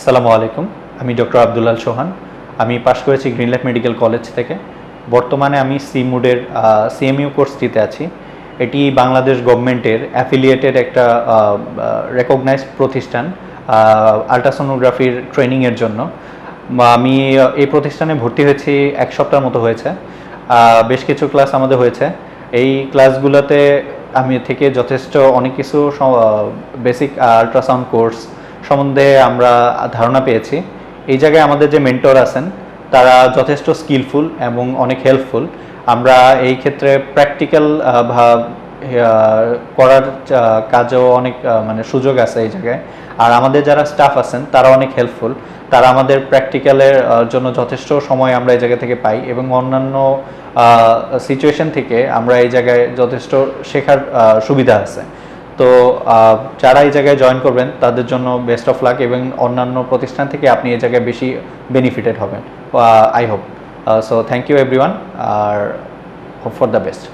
আসসালামু আলাইকুম। আমি ডক্টর আব্দুল্লাল সোহান। আমি পাশ করেছি গ্রিনল্যান্ড মেডিকেল কলেজ থেকে। বর্তমানে আমি সিমুডের সিএমইউ কোর্সটিতে আছি। এটি বাংলাদেশ গভর্নমেন্টের অ্যাফিলিয়েটেড একটা রেকগনাইজড প্রতিষ্ঠান আল্ট্রাসোনোগ্রাফির ট্রেনিংয়ের জন্য। আমি এই প্রতিষ্ঠানে ভর্তি হয়েছি 1 সপ্তাহের মতো হয়েছে। বেশ কিছু ক্লাস আমাদের হয়েছে। এই ক্লাসগুলোতে আমি থেকে যথেষ্ট অনেক কিছু বেসিক আল্ট্রাসাউন্ড কোর্স সম্বন্ধে আমরা ধারণা পেয়েছি। এই জায়গায় আমাদের যে মেন্টর আছেন তারা যথেষ্ট স্কিলফুল এবং অনেক হেল্পফুল। আমরা এই ক্ষেত্রে প্র্যাকটিক্যাল করার কাজেও অনেক মানে সুযোগ আছে এই জায়গায়। আর আমাদের যারা স্টাফ আছেন তারা অনেক হেল্পফুল। তারা আমাদের প্র্যাকটিক্যালের জন্য যথেষ্ট সময় আমরা এই জায়গা থেকে পাই এবং অন্যান্য সিচুয়েশন থেকে আমরা এই জায়গায় যথেষ্ট শেখার সুবিধা আছে। তো যারা এই জায়গায় জয়েন করবেন তাদের জন্য বেস্ট অফ লাক, এবং অন্যান্য প্রতিষ্ঠান থেকে আপনি এই জায়গায় বেশি বেনিফিটেড হবেন I hope. So thank you everyone, আর হোপ ফর দ্য বেস্ট।